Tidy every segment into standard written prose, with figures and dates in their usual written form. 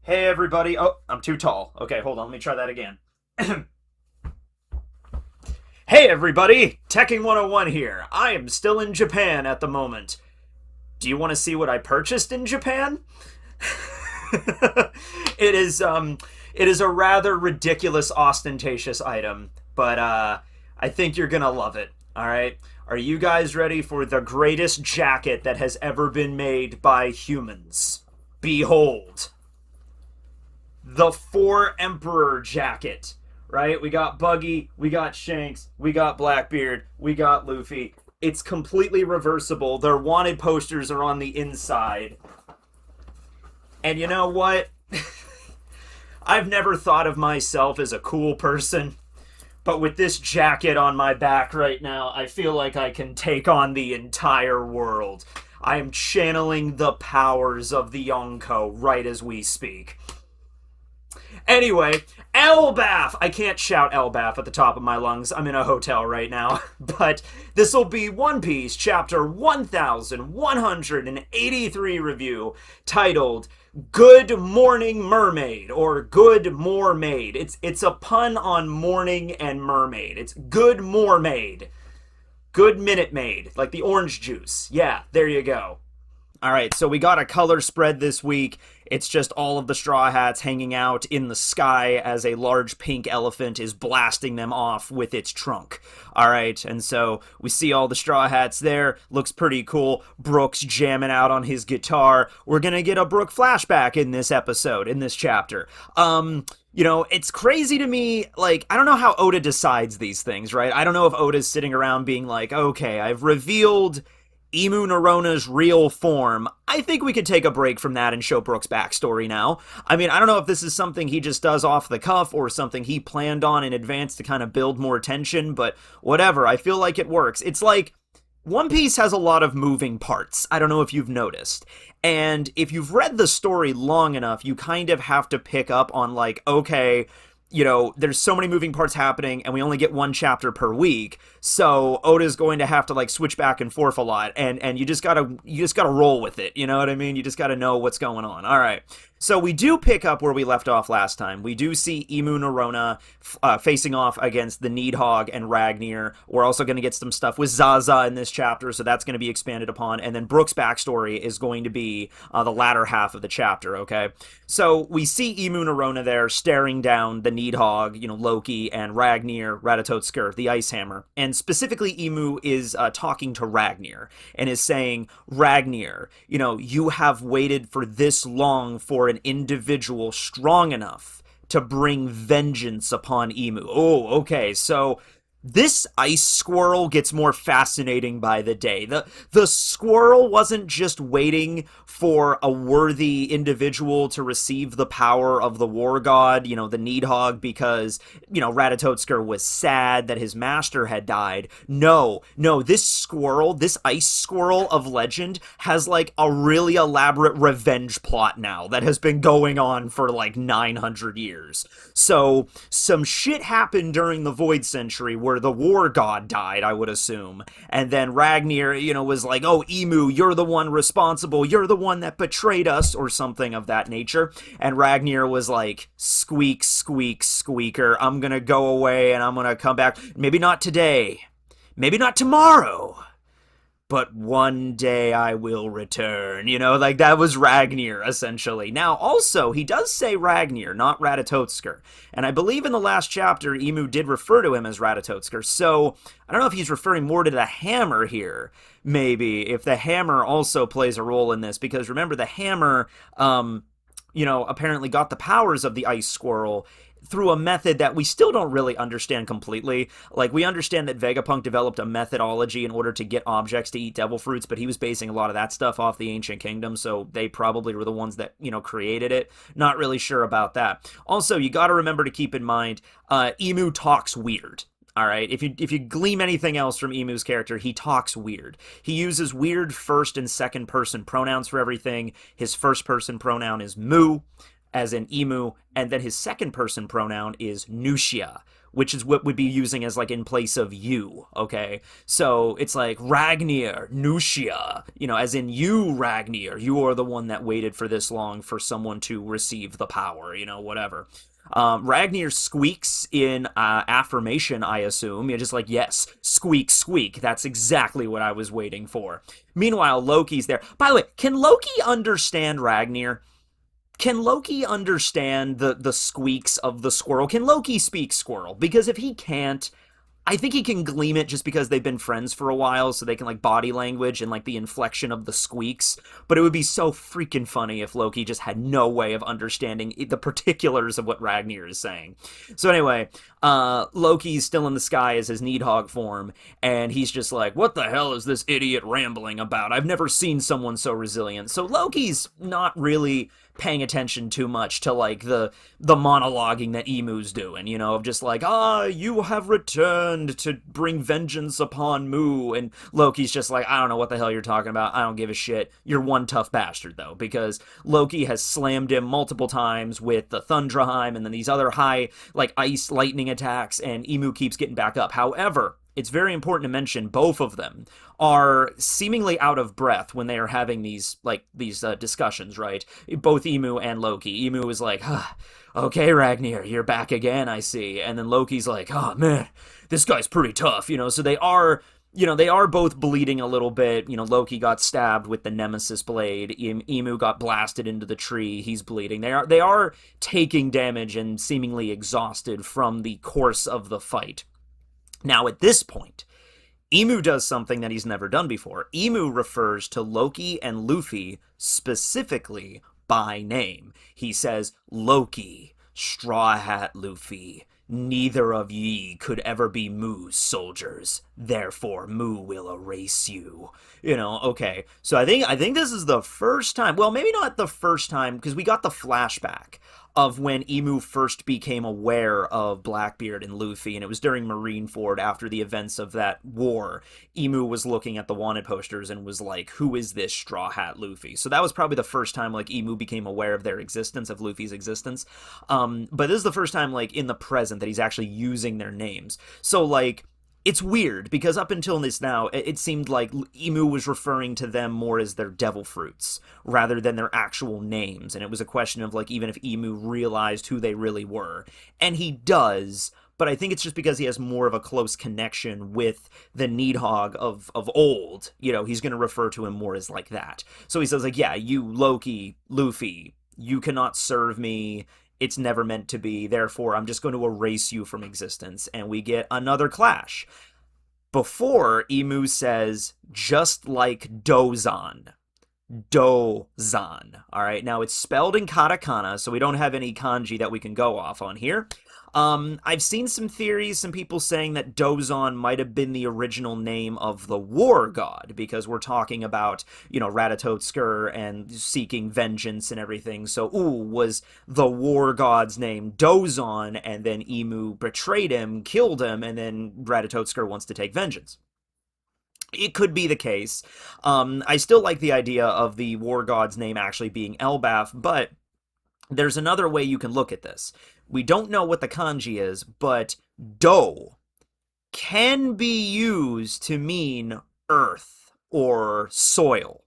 Hey everybody. Oh, I'm too tall. Okay, hold on. Let me try that again. Hey everybody. Teching 101 here. I am still in Japan at the moment. Do you want to see what I purchased in Japan? it is it is a rather ridiculous ostentatious item, but I think you're going to love it. All right? Are you guys ready for the greatest jacket that has ever been made by humans? Behold, the Four Emperor jacket, right? We got Buggy, we got Shanks, we got Blackbeard, we got Luffy. It's completely reversible. Their wanted posters are on the inside. And you know what? I've never thought of myself as a cool person, but with this jacket on my back right now, I feel like I can take on the entire world. I am channeling the powers of the Yonko right as we speak. Anyway, Elbaf! I can't shout Elbaf at the top of my lungs. I'm in a hotel right now. But this will be One Piece Chapter 1183 review, titled Good Morning Mermaid, or Good Mermaid. It's a pun on morning and mermaid. It's Good Mermaid. Good Minute Maid, like the orange juice. Yeah, there you go. All right, so we got a color spread this week. It's just all of the Straw Hats hanging out in the sky as a large pink elephant is blasting them off with its trunk. All right, and so we see all the Straw Hats there. Looks pretty cool. Brook's jamming out on his guitar. We're going to get a Brook flashback in this episode, in this chapter. It's crazy to me, like, I don't know how Oda decides these things, right? I don't know if Oda's sitting around being like, okay, I've revealed Imu Norona's real form. I think we could take a break from that and show Brook's backstory now. I mean, I don't know if this is something he just does off the cuff or something he planned on in advance to kind of build more tension, but whatever. I feel like it works. It's like One Piece has a lot of moving parts. I don't know if you've noticed. And if you've read the story long enough, you kind of have to pick up on like, okay, there's so many moving parts happening and we only get one chapter per week. So Oda's going to have to like switch back and forth a lot, and you just gotta roll with it. You know what I mean? You just gotta know what's going on. All right. So we do pick up where we left off last time. We do see Imu Norona facing off against the Needhog and Ragnir. We're also going to get some stuff with Zaza in this chapter, so that's going to be expanded upon. And then Brook's backstory is going to be the latter half of the chapter, okay? So we see Imu Norona there staring down the Needhog, Loki, and Ragnir, Ratatotsker, the Ice Hammer. And specifically, Imu is talking to Ragnir and is saying, Ragnir, you have waited for this long for an individual strong enough to bring vengeance upon Imu. Oh, okay, so this ice squirrel gets more fascinating by the day. The squirrel wasn't just waiting for a worthy individual to receive the power of the war god, the Needhog, because, Ratatotsker was sad that his master had died. No, this squirrel, this ice squirrel of legend, has like a really elaborate revenge plot now that has been going on for like 900 years. So some shit happened during the Void Century where the war god died, I would assume. And then Ragnir, was like, oh, Imu, you're the one responsible. You're the one that betrayed us, or something of that nature. And Ragnir was like, squeak, squeak, squeaker. I'm gonna go away and I'm gonna come back. Maybe not today. Maybe not tomorrow. But one day I will return. Like that was Ragnir, essentially. Now, also, he does say Ragnir, not Ratatotsker. And I believe in the last chapter, Imu did refer to him as Ratatotsker. So, I don't know if he's referring more to the hammer here, maybe, if the hammer also plays a role in this. Because remember, the hammer, apparently got the powers of the ice squirrel through a method that we still don't really understand completely. Like, we understand that Vegapunk developed a methodology in order to get objects to eat devil fruits, but he was basing a lot of that stuff off the Ancient Kingdom, so they probably were the ones that, created it. Not really sure about that. Also, you gotta remember to keep in mind, Imu talks weird. All right, if you glean anything else from Emu's character, he talks weird. He uses weird first and second person pronouns for everything. His first person pronoun is mu. as in emu, and then his second person pronoun is Nushia, which is what would be using as like in place of you, okay? So it's like Ragnir, Nushia, as in you, Ragnir, you are the one that waited for this long for someone to receive the power, whatever. Ragnir squeaks in affirmation, I assume. You're just like, yes, squeak, squeak. That's exactly what I was waiting for. Meanwhile, Loki's there. By the way, can Loki understand Ragnir? Can Loki understand the squeaks of the squirrel? Can Loki speak squirrel? Because if he can't, I think he can gleam it just because they've been friends for a while, so they can like body language and like the inflection of the squeaks. But it would be so freaking funny if Loki just had no way of understanding the particulars of what Ragnir is saying. So anyway, Loki's still in the sky as his Needhog form, and he's just like, what the hell is this idiot rambling about? I've never seen someone so resilient. So Loki's not really paying attention too much to like the monologuing that Emu's doing, of just like, you have returned to bring vengeance upon Mu, and Loki's just like, I don't know what the hell you're talking about, I don't give a shit, you're one tough bastard though, because Loki has slammed him multiple times with the Thundraheim and then these other high like ice lightning attacks, and Emu keeps getting back up. However, it's very important to mention both of them are seemingly out of breath when they are having these discussions, right? Both Emu and Loki. Emu is like, okay, Ragnir, you're back again, I see. And then Loki's like, oh man, this guy's pretty tough, so they are, they are both bleeding a little bit. Loki got stabbed with the Nemesis blade. Emu got blasted into the tree. He's bleeding. They are taking damage and seemingly exhausted from the course of the fight. Now, at this point, Emu does something that he's never done before. Emu refers to Loki and Luffy specifically by name. He says, Loki, Straw Hat Luffy, neither of ye could ever be Mu's soldiers. Therefore, Mu will erase you. Okay. So I think this is the first time. Well, maybe not the first time, because we got the flashback of when Emu first became aware of Blackbeard and Luffy, and it was during Marineford after the events of that war. Emu was looking at the wanted posters and was like, who is this Straw Hat Luffy? So that was probably the first time like Emu became aware of their existence, of Luffy's existence. But this is the first time like in the present that he's actually using their names. So like, it's weird, because up until this now, it seemed like Emu was referring to them more as their devil fruits, rather than their actual names, and it was a question of, like, even if Emu realized who they really were. And he does, but I think it's just because he has more of a close connection with the Needhog of old. He's going to refer to him more as like that. So he says, like, yeah, you, Loki, Luffy, you cannot serve me. It's never meant to be, therefore I'm just going to erase you from existence. And we get another clash. Before, Emu says, just like Dozan. Dozan. Alright, now it's spelled in katakana, so we don't have any kanji that we can go off on here. I've seen some theories, some people saying that Dozan might have been the original name of the war god, because we're talking about, Ratatotsker and seeking vengeance and everything. So, was the war god's name Dozan, and then Emu betrayed him, killed him, and then Ratatotsker wants to take vengeance? It could be the case. I still like the idea of the war god's name actually being Elbaf, but there's another way you can look at this. We don't know what the kanji is, but do can be used to mean earth or soil.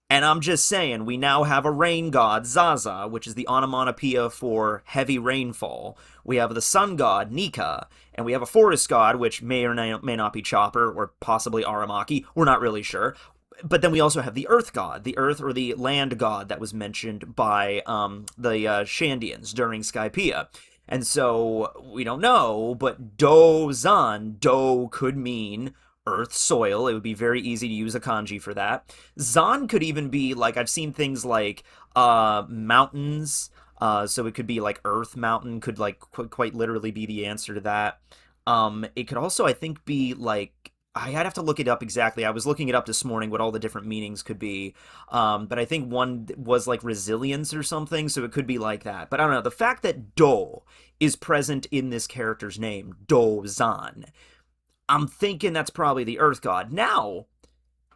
And I'm just saying, we now have a rain god, Zaza, which is the onomatopoeia for heavy rainfall. We have the sun god, Nika, and we have a forest god, which may or may not be Chopper, or possibly Aramaki. We're not really sure. But then we also have the Earth God, the Earth or the Land God that was mentioned by the Shandians during Skypiea. And so, we don't know, but Do-Zan, Do could mean earth, soil. It would be very easy to use a kanji for that. Zan could even be, like, I've seen things like mountains, so it could be like Earth Mountain, could like quite literally be the answer to that. It could also, I think, be like, I'd have to look it up exactly. I was looking it up this morning, what all the different meanings could be. But I think one was like resilience or something, so it could be like that. But I don't know. The fact that Do is present in this character's name, Do-Zan, I'm thinking that's probably the Earth God. Now,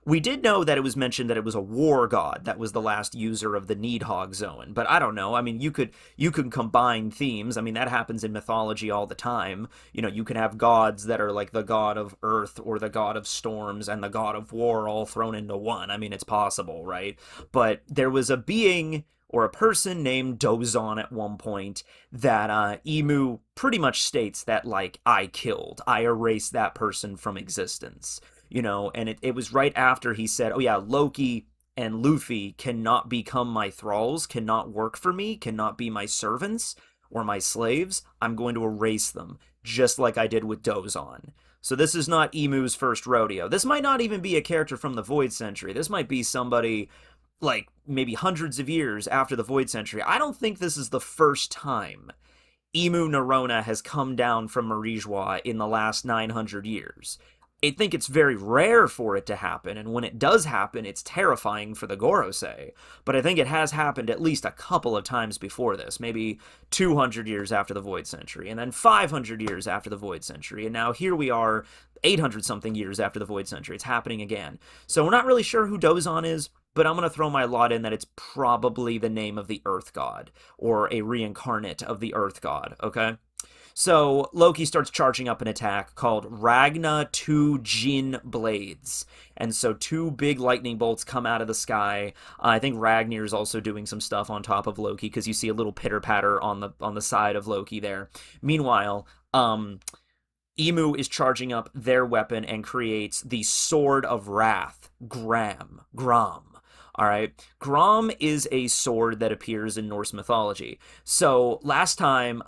We did know that it was mentioned that it was a war god that was the last user of the Needhog Zone, but I don't know. I mean, you could combine themes. I mean, that happens in mythology all the time. You can have gods that are like the god of earth or the god of storms and the god of war all thrown into one. I mean, it's possible, right? But there was a being or a person named Dozon at one point that Emu pretty much states that, like, I killed, I erased that person from existence. And it was right after he said, oh yeah, Loki and Luffy cannot become my thralls, cannot work for me, cannot be my servants or my slaves. I'm going to erase them, just like I did with Dozon. So this is not Emu's first rodeo. This might not even be a character from the Void Century. This might be somebody like maybe hundreds of years after the Void Century. I don't think this is the first time Emu Narona has come down from Marijwa in the last 900 years. I think it's very rare for it to happen, and when it does happen, it's terrifying for the Gorosei. But I think it has happened at least a couple of times before this, maybe 200 years after the Void Century, and then 500 years after the Void Century, and now here we are 800-something years after the Void Century. It's happening again. So we're not really sure who Dozon is, but I'm going to throw my lot in that it's probably the name of the Earth God, or a reincarnate of the Earth God, okay? So Loki starts charging up an attack called Ragna 2 Jin Blades. And so two big lightning bolts come out of the sky. I think Ragnir is also doing some stuff on top of Loki, because you see a little pitter-patter on the side of Loki there. Meanwhile, Emu is charging up their weapon and creates the Sword of Wrath, Gram. All right. Grom is a sword that appears in Norse mythology. So last time,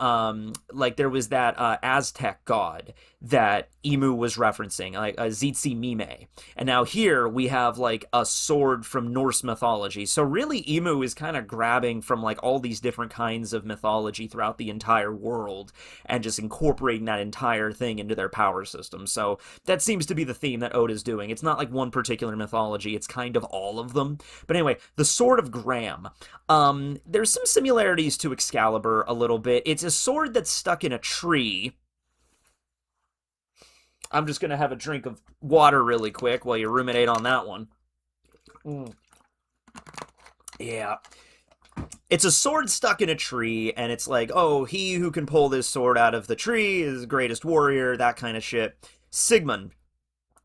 there was that Aztec god that Emu was referencing, like Zitzi Mime. And now here we have like a sword from Norse mythology. So really Emu is kind of grabbing from like all these different kinds of mythology throughout the entire world and just incorporating that entire thing into their power system. So that seems to be the theme that Oda's doing. It's not like one particular mythology, it's kind of all of them. But anyway, the Sword of Gram. There's some similarities to Excalibur a little bit. It's a sword that's stuck in a tree. I'm just going to have a drink of water really quick while you ruminate on that one. Yeah. It's a sword stuck in a tree, and it's like, oh, he who can pull this sword out of the tree is the greatest warrior, that kind of shit. Sigmund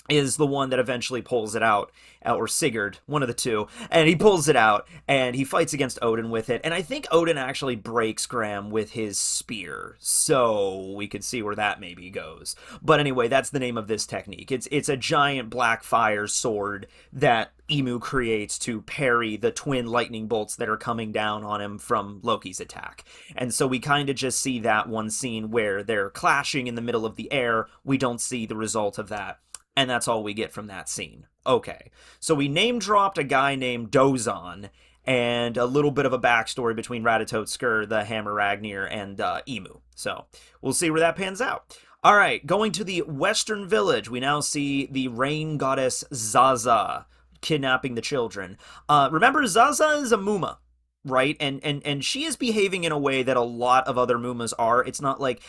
is the one that eventually pulls it out, or Sigurd, one of the two, and he pulls it out, and he fights against Odin with it, and I think Odin actually breaks Gram with his spear, so we could see where that maybe goes. But anyway, that's the name of this technique. It's a giant black fire sword that Emu creates to parry the twin lightning bolts that are coming down on him from Loki's attack. And so we kind of just see that one scene where they're clashing in the middle of the air. We don't see the result of that. And that's all we get from that scene. Okay, so we name-dropped a guy named Dozon, and a little bit of a backstory between Ratatotsker, the Hammer Ragnir, and Emu. So we'll see where that pans out. All right, going to the Western Village, we now see the rain goddess Zaza kidnapping the children. Remember, Zaza is a Muma, right? And she is behaving in a way that a lot of other Mumas are. It's not like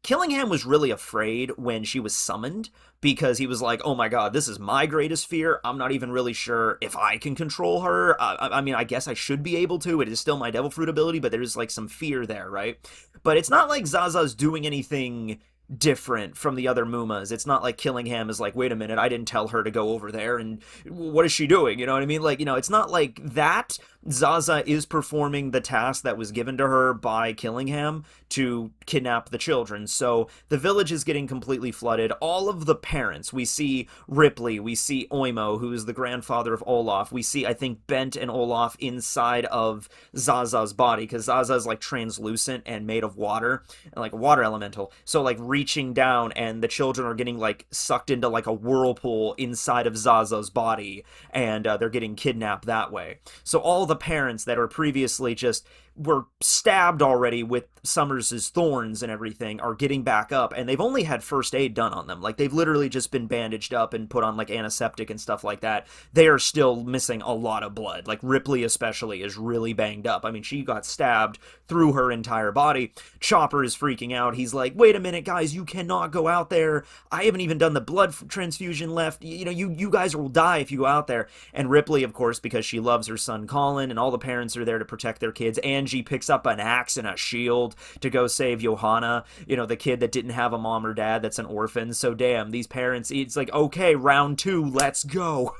Killingham was really afraid when she was summoned, because he was like, oh my god, this is my greatest fear. I'm not even really sure if I can control her. I mean, I guess I should be able to. It is still my Devil Fruit ability, but there's like some fear there, right? But it's not like Zaza's doing anything different from the other Mumas. It's not like Killingham is like, wait a minute, I didn't tell her to go over there, and what is she doing? You know what I mean? Like, it's not like that. Zaza is performing the task that was given to her by Killingham to kidnap the children. So the village is getting completely flooded. All of the parents, we see Ripley, we see Oimo, who is the grandfather of Olaf. We see, I think, Bent and Olaf inside of Zaza's body, because Zaza's like translucent and made of water, like a water elemental. So like reaching down, and the children are getting like sucked into like a whirlpool inside of Zaza's body, and they're getting kidnapped that way. So all the parents that are previously just were stabbed already with Summers' thorns and everything are getting back up, and they've only had first aid done on them. Like, they've literally just been bandaged up and put on like antiseptic and stuff like that. They are still missing a lot of blood. Like, Ripley especially is really banged up. I mean, she got stabbed through her entire body. Chopper is freaking out. He's like, wait a minute, guys, guys, you cannot go out there. I haven't even done the blood transfusion left. You guys will die if you go out there. And Ripley, of course, because she loves her son Colin, and all the parents are there to protect their kids. Angie picks up an axe and a shield to go save Johanna, the kid that didn't have a mom or dad that's an orphan. So damn, these parents, it's like, okay, round two, let's go.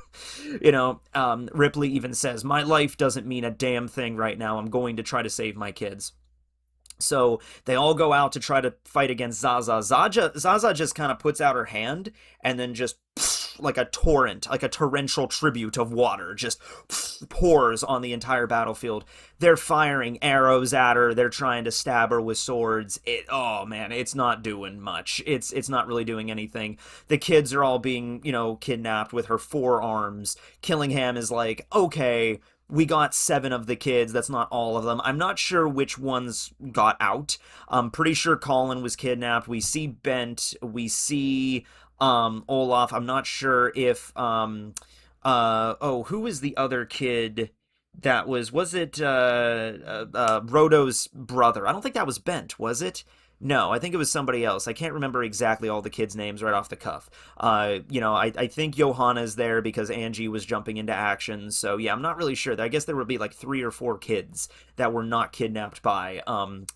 Ripley even says, my life doesn't mean a damn thing right now. I'm going to try to save my kids. So they all go out to try to fight against Zaza. Zaza just kind of puts out her hand and then just like a torrent, like a torrential tribute of water, just pours on the entire battlefield. They're firing arrows at her. They're trying to stab her with swords. Oh man, it's not doing much. It's not really doing anything. The kids are all being, kidnapped with her forearms. Killingham is like, okay, we got 7 of the kids. That's not all of them. I'm not sure which ones got out. I'm pretty sure Colin was kidnapped. We see Bent. We see Olaf. I'm not sure if who was the other kid that was it Rodo's brother? I don't think that was Bent, was it? No, I think it was somebody else. I can't remember exactly all the kids' names right off the cuff. I think Johanna's there because Angie was jumping into action. So, yeah, I'm not really sure. I guess there would be like 3 or 4 kids that were not kidnapped by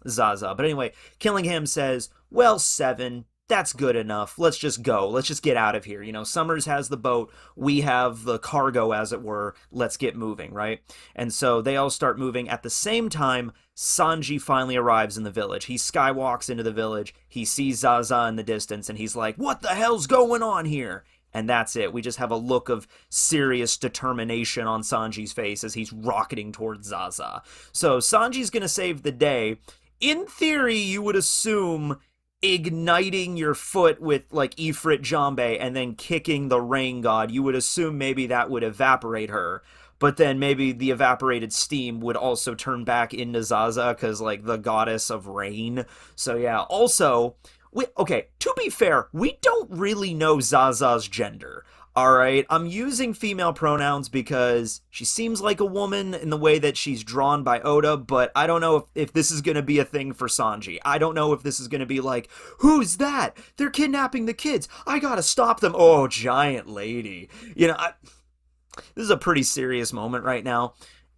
Zaza. But anyway, Killingham says, well, 7. That's good enough. Let's just go. Let's just get out of here. Summers has the boat. We have the cargo, as it were. Let's get moving, right? And so they all start moving. At the same time, Sanji finally arrives in the village. He skywalks into the village. He sees Zaza in the distance, and he's like, what the hell's going on here? And that's it. We just have a look of serious determination on Sanji's face as he's rocketing towards Zaza. So Sanji's going to save the day. In theory, you would assume igniting your foot with like Ifrit Jambe and then kicking the rain god, you would assume maybe that would evaporate her. But then maybe the evaporated steam would also turn back into Zaza because, like, the goddess of rain. So, yeah. Also, to be fair, we don't really know Zaza's gender. Alright, I'm using female pronouns because she seems like a woman in the way that she's drawn by Oda, but I don't know if this is going to be a thing for Sanji. I don't know if this is going to be like, who's that? They're kidnapping the kids. I gotta stop them. Oh, giant lady. This is a pretty serious moment right now.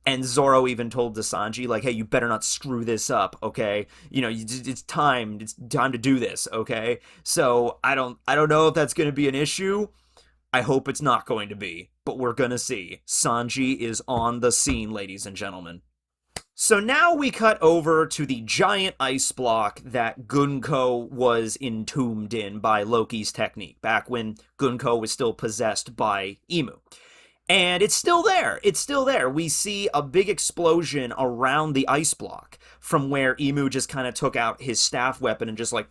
And Zoro even told to Sanji, like, hey, you better not screw this up, okay? It's time to do this, okay? So I don't know if that's going to be an issue. I hope it's not going to be, but we're gonna see. Sanji is on the scene, ladies and gentlemen. So now we cut over to the giant ice block that Gunko was entombed in by Loki's technique, back when Gunko was still possessed by Imu. And it's still there. It's still there. We see a big explosion around the ice block from where Imu just kind of took out his staff weapon and just like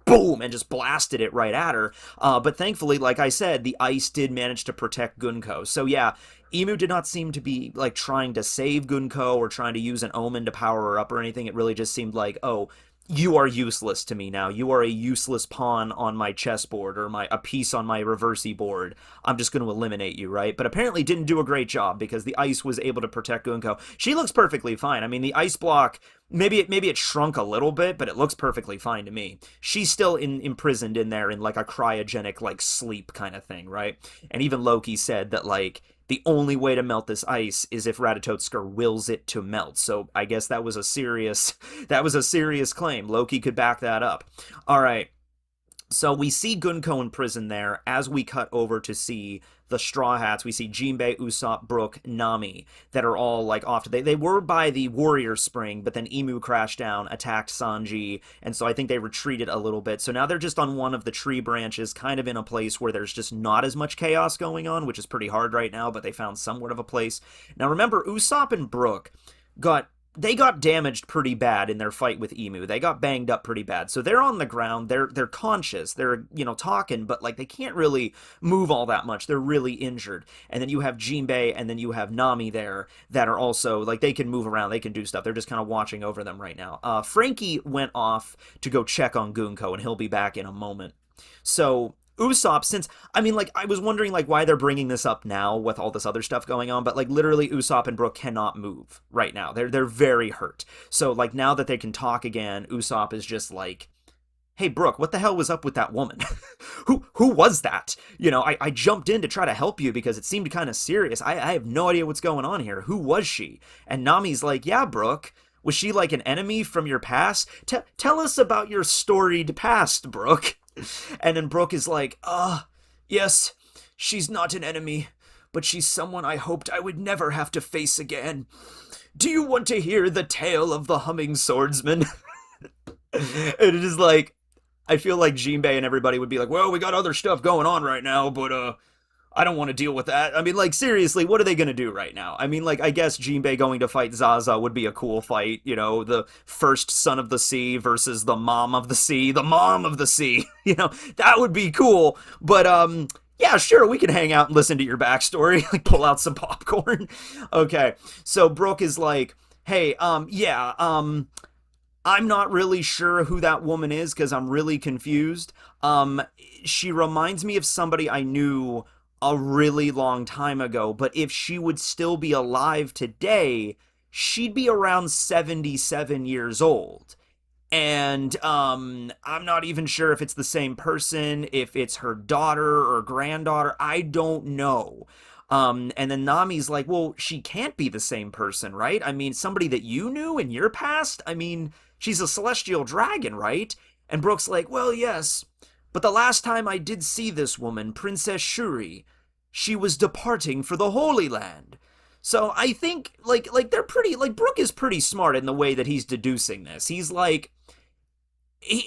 boom and just blasted it right at her. But thankfully, like I said, the ice did manage to protect Gunko. So yeah, Imu did not seem to be like trying to save Gunko or trying to use an omen to power her up or anything. It really just seemed like, oh, you are useless to me now. You are a useless pawn on my chessboard or a piece on my reversey board. I'm just going to eliminate you, right? But apparently didn't do a great job because the ice was able to protect Gunko. She looks perfectly fine. I mean, the ice block, maybe it shrunk a little bit, but it looks perfectly fine to me. She's still imprisoned in there in like a cryogenic like sleep kind of thing, right? And even Loki said that like the only way to melt this ice is if Ratatotsker wills it to melt. So I guess that was a serious claim. Loki could back that up. All right. So we see Gunko in prison there. As we cut over to see the Straw Hats, we see Jinbei, Usopp, Brook, Nami, that are all like off to... They were by the Warrior Spring, but then Imu crashed down, attacked Sanji, and so I think they retreated a little bit. So now they're just on one of the tree branches, kind of in a place where there's just not as much chaos going on, which is pretty hard right now, but they found somewhat of a place. Now remember, Usopp and Brook got damaged pretty bad in their fight with Imu. They got banged up pretty bad. So they're on the ground. They're conscious. They're, talking, but like they can't really move all that much. They're really injured. And then you have Jinbei and then you have Nami there that are also like they can move around. They can do stuff. They're just kind of watching over them right now. Frankie went off to go check on Gunko and he'll be back in a moment. So Usopp, since, I mean, like, I was wondering, like, why they're bringing this up now with all this other stuff going on, but, like, literally Usopp and Brook cannot move right now. They're very hurt. So, like, now that they can talk again, Usopp is just like, hey, Brook, what the hell was up with that woman? Who was that? I jumped in to try to help you because it seemed kind of serious. I have no idea what's going on here. Who was she? And Nami's like, yeah, Brook. Was she like an enemy from your past? Tell us about your storied past, Brook. And then Brook is like, yes, she's not an enemy, but she's someone I hoped I would never have to face again. Do you want to hear the tale of the humming swordsman? And it is like, I feel like Jinbei and everybody would be like, well, we got other stuff going on right now, but I don't want to deal with that. I mean, like, seriously, what are they going to do right now? I mean, like, I guess Jinbei going to fight Zaza would be a cool fight, the first son of the sea versus the mom of the sea, that would be cool. But, yeah, sure, we can hang out and listen to your backstory, like, pull out some popcorn. Okay, so Brook is like, hey, I'm not really sure who that woman is because I'm really confused. She reminds me of somebody I knew a really long time ago, but if she would still be alive today, she'd be around 77 years old. And I'm not even sure if it's the same person, if it's her daughter or granddaughter. I don't know. And then Nami's like, well, she can't be the same person, right? I mean, somebody that you knew in your past? I mean, she's a celestial dragon, right? And Brook's like, well, yes. But the last time I did see this woman, Princess Shuri, she was departing for the Holy Land. So I think, like they're pretty, like, Brook is pretty smart in the way that he's deducing this. He's like,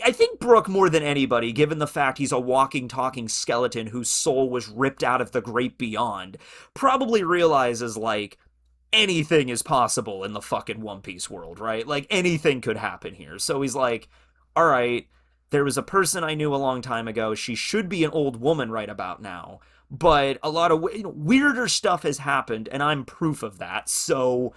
I think Brook, more than anybody, given the fact he's a walking, talking skeleton whose soul was ripped out of the great beyond, probably realizes, like, anything is possible in the fucking One Piece world, right? Like, anything could happen here. So he's like, all right, there was a person I knew a long time ago. She should be an old woman right about now. But a lot of weirder stuff has happened, and I'm proof of that. So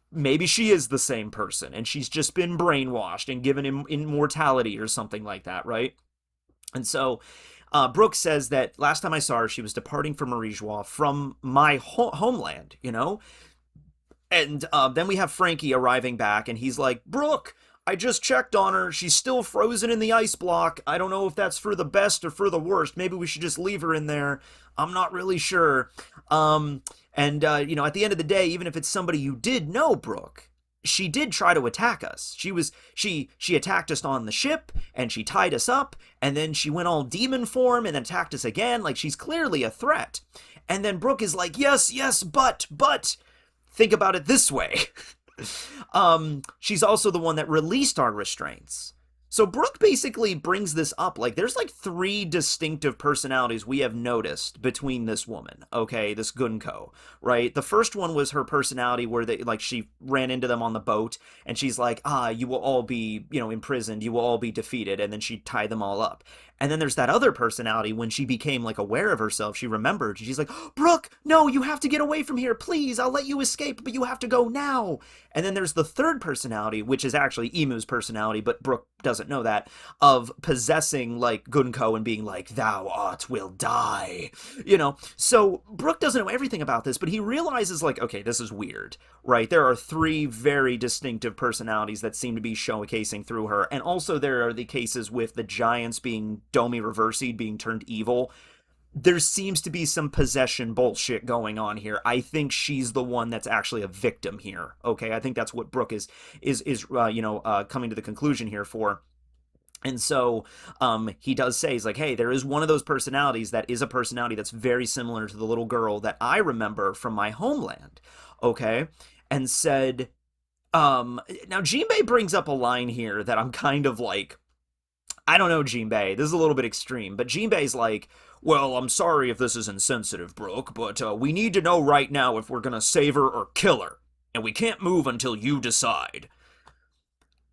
maybe she is the same person, and she's just been brainwashed and given immortality or something like that, right? And so Brook says that last time I saw her, she was departing from Marijois, from my homeland, And then we have Frankie arriving back, and he's like, Brook, I just checked on her. She's still frozen in the ice block. I don't know if that's for the best or for the worst. Maybe we should just leave her in there. I'm not really sure. At the end of the day, even if it's somebody you did know, Brook, she did try to attack us. She attacked us on the ship, and she tied us up, and then she went all demon form and then attacked us again. Like, she's clearly a threat. And then Brook is like, yes, but think about it this way. She's also the one that released our restraints. So Brook basically brings this up, like, there's like 3 distinctive personalities we have noticed between this woman, okay, this Gunko, right? The first one was her personality where she ran into them on the boat, and she's like, you will all be, imprisoned, you will all be defeated, and then she tied them all up. And then there's that other personality when she became, like, aware of herself, she remembered, she's like, Brook, no, you have to get away from here, please, I'll let you escape, but you have to go now. And then there's the third personality, which is actually Emu's personality, but Brook doesn't know that, of possessing, like, Gunko and being like, thou art will die, So Brook doesn't know everything about this, but he realizes, like, okay, this is weird, right? There are 3 very distinctive personalities that seem to be showcasing through her, and also there are the cases with the giants being Domi Reversied, being turned evil. There seems to be some possession bullshit going on here. I think she's the one that's actually a victim here. Okay, I think that's what Brook is coming to the conclusion here for. And so he does say, he's like, hey, there is one of those personalities that is a personality that's very similar to the little girl that I remember from my homeland. Okay, and said, now Jinbei brings up a line here that I'm kind of like, I don't know, Jinbei, this is a little bit extreme, but Jinbei's like, well, I'm sorry if this is insensitive, Brook, but we need to know right now if we're gonna save her or kill her, and we can't move until you decide.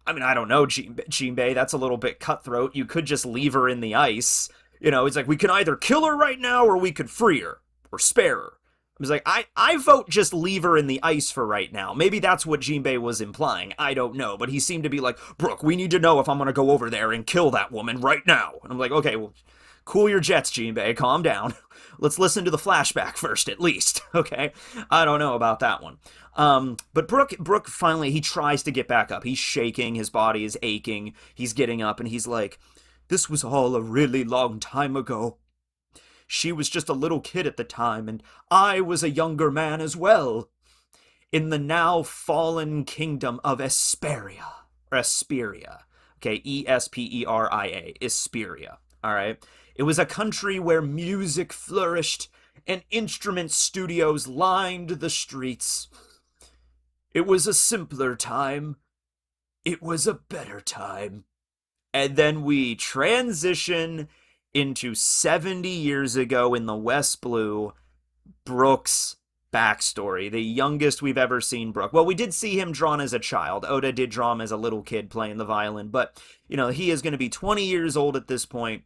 I mean, I don't know, Jinbei, that's a little bit cutthroat. You could just leave her in the ice. It's like, we can either kill her right now, or we could free her, or spare her. I was like, I vote just leave her in the ice for right now. Maybe that's what Jinbei was implying. I don't know. But he seemed to be like, Brook, we need to know if I'm going to go over there and kill that woman right now. And I'm like, okay, well, Cool your jets, Jinbei. Calm down. Let's listen to the flashback first, at least. Okay, I don't know about that one. But Brook finally he tries to get back up. He's shaking. His body is aching. He's getting up, and he's like, "This was all a really long time ago. She was just a little kid at the time, and I was a younger man as well. In the now fallen kingdom of Esperia, or Esperia. Okay, Esperia, Esperia. All right. It was a country where music flourished and instrument studios lined the streets. It was a simpler time. It was a better time." And then we transition into 70 years ago in the West Blue, Brook's backstory, the youngest we've ever seen Brook. Well, we did see him drawn as a child. Oda did draw him as a little kid playing the violin, but, he is going to be 20 years old at this point.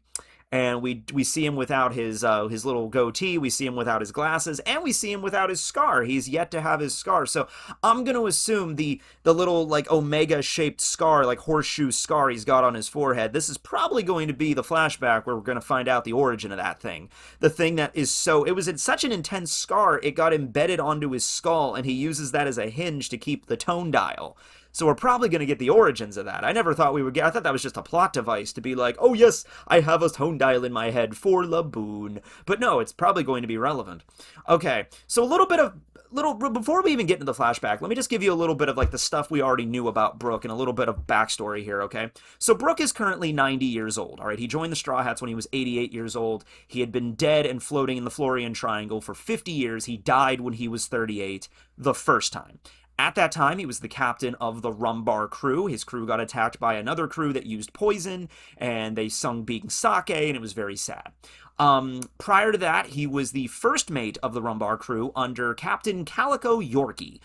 And we see him without his little goatee, we see him without his glasses, and we see him without his scar. He's yet to have his scar. So I'm going to assume the little like omega-shaped scar, like horseshoe scar he's got on his forehead, this is probably going to be the flashback where we're going to find out the origin of that thing. The thing that is it was such an intense scar, it got embedded onto his skull, and he uses that as a hinge to keep the tone dial. So we're probably going to get the origins of that. I never thought we would get... I thought that was just a plot device to be like, oh yes, I have a tone dial in my head for Laboon. But no, it's probably going to be relevant. Okay, so before we even get into the flashback, let me just give you a little bit of like the stuff we already knew about Brook and a little bit of backstory here, okay? So Brook is currently 90 years old, all right? He joined the Straw Hats when he was 88 years old. He had been dead and floating in the Florian Triangle for 50 years. He died when he was 38 the first time. At that time, he was the captain of the Rumbar crew. His crew got attacked by another crew that used poison, and they sung being sake, and it was very sad. Prior to that, he was the first mate of the Rumbar crew under Captain Calico Yorkie,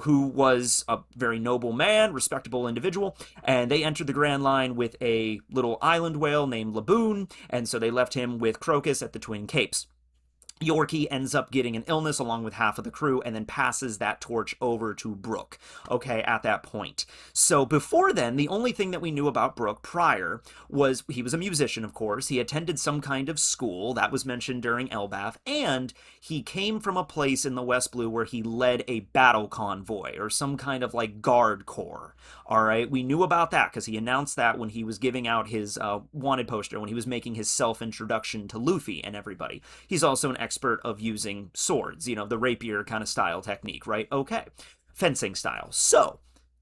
who was a very noble man, respectable individual, and they entered the Grand Line with a little island whale named Laboon, and so they left him with Crocus at the Twin Capes. Yorkie ends up getting an illness along with half of the crew and then passes that torch over to Brook, okay, at that point. So before then, the only thing that we knew about Brook prior was he was a musician, of course. He attended some kind of school, that was mentioned during Elbaf, and he came from a place in the West Blue where he led a battle convoy or some kind of like guard corps, all right? We knew about that because he announced that when he was giving out his wanted poster, when he was making his self-introduction to Luffy and everybody. He's also an expert of using swords, the rapier kind of style technique, right? Okay. Fencing style. So,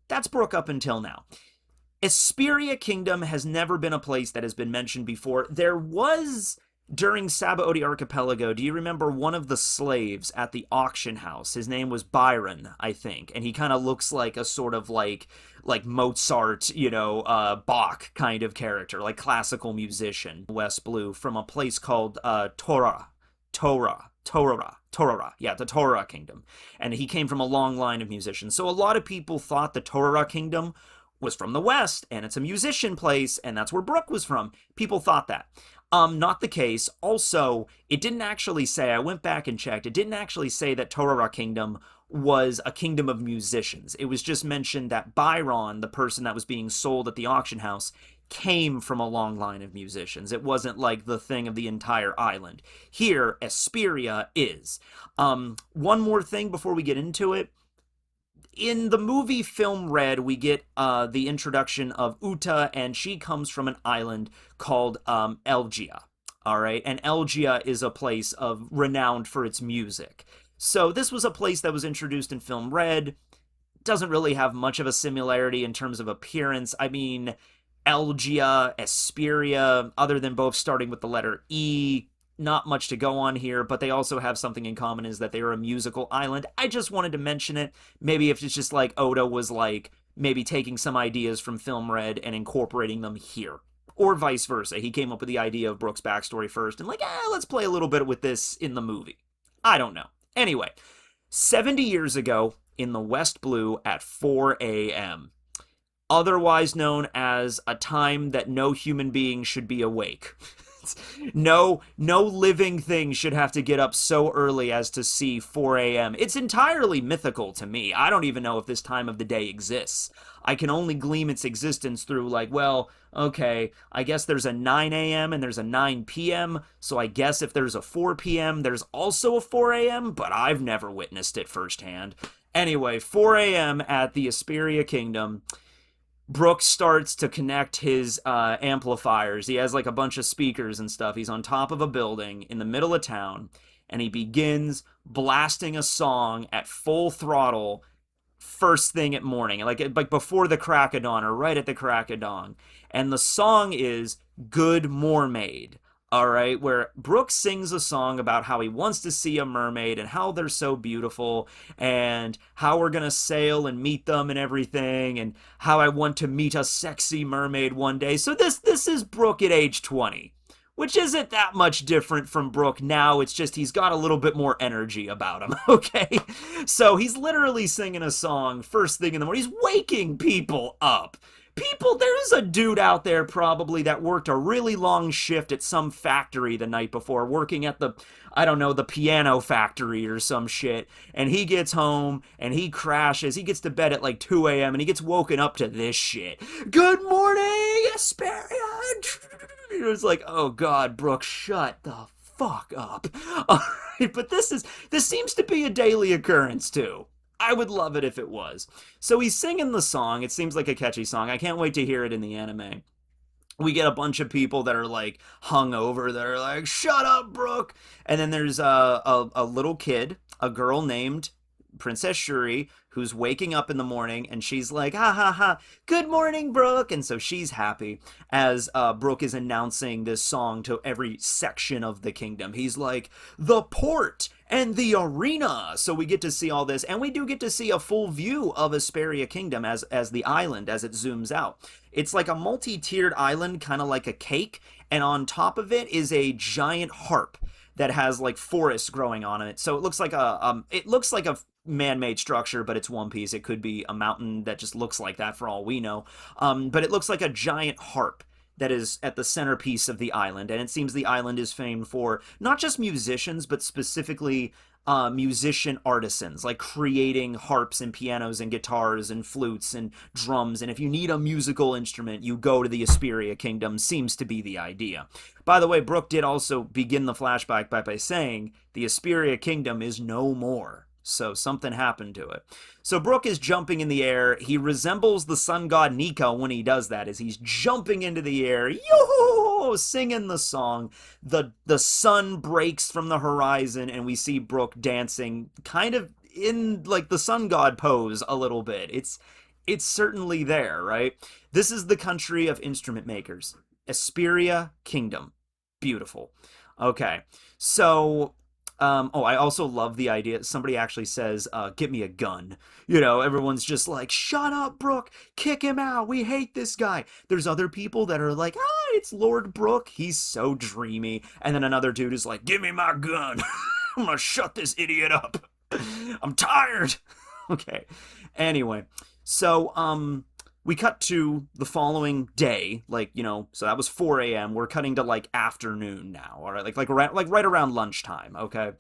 that's Brook up until now. Esperia Kingdom has never been a place that has been mentioned before. There was, during Sabaody Archipelago, do you remember one of the slaves at the auction house? His name was Byron, I think, and he kind of looks like a sort of like Mozart, Bach kind of character, like classical musician, West Blue, from a place called Torara, yeah, the Torara Kingdom. And he came from a long line of musicians. So a lot of people thought the Torara Kingdom was from the West, and it's a musician place, and that's where Brook was from. People thought that. Not the case. Also, it didn't actually say, I went back and checked, it didn't actually say that Torara Kingdom was a kingdom of musicians. It was just mentioned that Byron, the person that was being sold at the auction house, came from a long line of musicians. It wasn't like the thing of the entire island. Here, Esperia is. One more thing before we get into it. In the movie Film Red, we get the introduction of Uta, and she comes from an island called Elgia. All right, and Elgia is a place renowned for its music. So this was a place that was introduced in Film Red. Doesn't really have much of a similarity in terms of appearance. I mean, Elgia, Esperia, other than both starting with the letter E, not much to go on here, but they also have something in common, is that they are a musical island. I just wanted to mention it. Maybe if it's just like Oda was like maybe taking some ideas from Film Red and incorporating them here. Or vice versa. He came up with the idea of Brook's backstory first and like, let's play a little bit with this in the movie. I don't know. Anyway, 70 years ago in the West Blue at 4 a.m., otherwise known as a time that no human being should be awake. No living thing should have to get up so early as to see 4 a.m. It's entirely mythical to me. I don't even know if this time of the day exists. I can only glean its existence through, like, well, okay, I guess there's a 9 a.m. and there's a 9 p.m., so I guess if there's a 4 p.m., there's also a 4 a.m., but I've never witnessed it firsthand. Anyway, 4 a.m. at the Asperia Kingdom. Brook starts to connect his amplifiers. He has like a bunch of speakers and stuff. He's on top of a building in the middle of town, and he begins blasting a song at full throttle first thing at morning, like before the crack of dawn or right at the crack of dawn. And the song is Good Mermaid. All right, where Brook sings a song about how he wants to see a mermaid and how they're so beautiful and how we're gonna sail and meet them and everything, and how I want to meet a sexy mermaid one day. So this is Brook at age 20, which isn't that much different from Brook now. It's just he's got a little bit more energy about him, okay? So he's literally singing a song first thing in the morning. He's waking people up. People, there's a dude out there probably that worked a really long shift at some factory the night before, working at the, I don't know, the piano factory or some shit, and he gets home and he crashes. He gets to bed at like 2 a.m. and he gets woken up to this shit. Good morning, Asperia. It's like, oh God, Brook, shut the fuck up. All right, but this seems to be a daily occurrence too. I would love it if it was. So he's singing the song. It seems like a catchy song. I can't wait to hear it in the anime. We get a bunch of people that are like hungover that are like, shut up, Brook. And then there's a little kid, a girl named Princess Shuri, who's waking up in the morning, and she's like, ha ha ha, good morning, Brook. And so she's happy as Brook is announcing this song to every section of the kingdom. He's like, the port and the arena. So we get to see all this, and we do get to see a full view of Asperia Kingdom as the island as it zooms out. It's like a multi-tiered island, kind of like a cake, and on top of it is a giant harp that has like forests growing on it. So it looks like a man-made structure, but it's one piece. It could be a mountain that just looks like that for all we know. But it looks like a giant harp that is at the centerpiece of the island, and it seems the island is famed for not just musicians, but specifically musician artisans, like creating harps and pianos and guitars and flutes and drums. And if you need a musical instrument, you go to the Asperia Kingdom, seems to be the idea. By the way, Brook did also begin the flashback by saying the Asperia Kingdom is no more. So something happened to it. So Brook is jumping in the air. He resembles the sun god Nico when he does that, as he's jumping into the air, yo, singing the song. The sun breaks from the horizon, and we see Brook dancing kind of in like the sun god pose a little bit. It's certainly there, right? This is the country of instrument makers. Asperia Kingdom. Beautiful. Okay. So I also love the idea. Somebody actually says, get me a gun. You know, everyone's just like, shut up, Brook. Kick him out. We hate this guy. There's other people that are like, it's Lord Brook. He's so dreamy. And then another dude is like, give me my gun. I'm gonna shut this idiot up. I'm tired. Okay. Anyway, so, we cut to the following day, like, you know, so that was 4 a.m. We're cutting to like afternoon now, all right, like right around lunchtime, okay?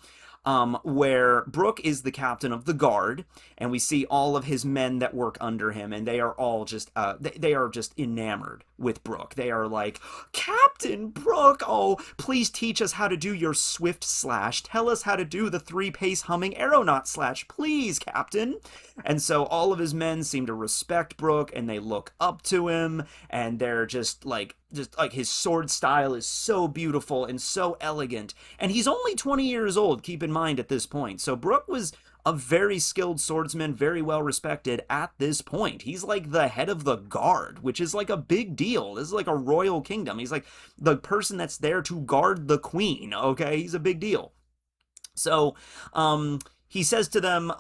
Where Brook is the captain of the guard, and we see all of his men that work under him, and they are all just they are just enamored with Brook. They are like, Captain Brook, oh, please teach us how to do your swift slash. Tell us how to do the 3-pace humming aeronaut slash, please, Captain. And so all of his men seem to respect Brook, and they look up to him, and they're just like his sword style is so beautiful and so elegant. And he's only 20 years old, keep in mind, at this point. So Brook was a very skilled swordsman, very well respected at this point. He's like the head of the guard, which is like a big deal. This is like a royal kingdom. He's like the person that's there to guard the queen, okay? He's a big deal. So, he says to them,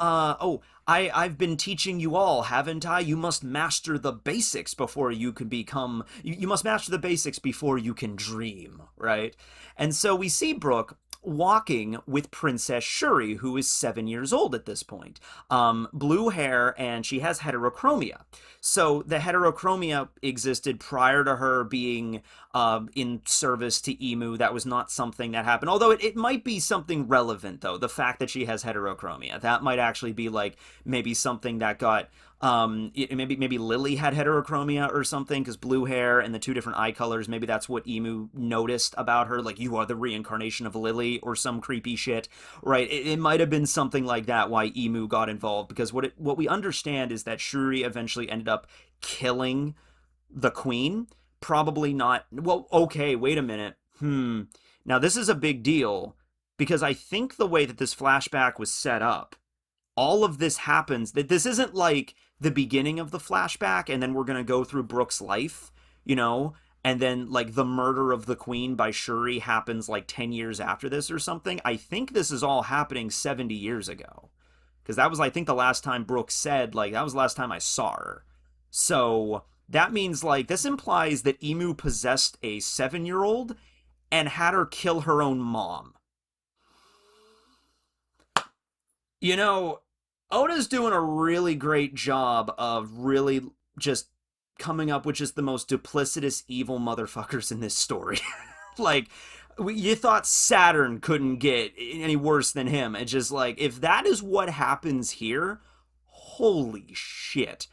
I've been teaching you all, haven't I? You must master the basics before you can become. You must master the basics before you can dream, right? And so we see Brooke walking with Princess Shuri, who is 7 years old at this point. Blue hair, and she has heterochromia. So the heterochromia existed prior to her being in service to Emu. That was not something that happened. Although it might be something relevant, though, the fact that she has heterochromia. That might actually be like maybe something that got maybe Lily had heterochromia or something, because blue hair and the two different eye colors, maybe that's what Emu noticed about her, like, you are the reincarnation of Lily or some creepy shit, right? It might have been something like that why Emu got involved, because what we understand is that Shuri eventually ended up killing the queen. Probably not. Well, okay, wait a minute. Now this is a big deal, because I think the way that this flashback was set up, all of this happens, that this isn't like the beginning of the flashback and then we're going to go through Brooke's life, you know, and then like the murder of the queen by Shuri happens like 10 years after this or something. I think this is all happening 70 years ago, because that was, I think, the last time Brooke said, like, that was the last time I saw her. So that means, like, this implies that Emu possessed a 7-year-old and had her kill her own mom. You know, Oda's doing a really great job of really just coming up with just the most duplicitous evil motherfuckers in this story. Like, you thought Saturn couldn't get any worse than him. It's just like, if that is what happens here, holy shit.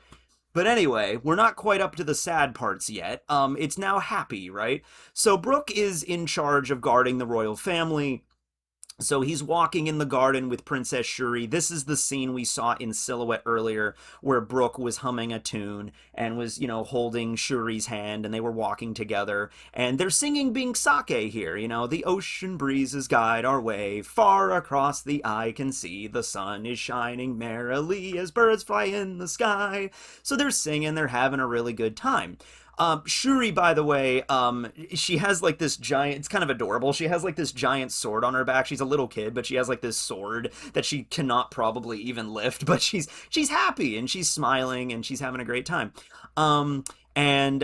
But anyway, we're not quite up to the sad parts yet. It's now happy, right? So Brooke is in charge of guarding the royal family. So he's walking in the garden with Princess Shuri. This is the scene we saw in Silhouette earlier, where Brooke was humming a tune and was, you know, holding Shuri's hand, and they were walking together. And they're singing Bing Sake here, you know, the ocean breezes guide our way. Far across the eye can see the sun is shining merrily as birds fly in the sky. So they're singing, they're having a really good time. Shuri, by the way, she has like this giant, it's kind of adorable. She has like this giant sword on her back. She's a little kid, but she has like this sword that she cannot probably even lift, but she's happy and she's smiling and she's having a great time. And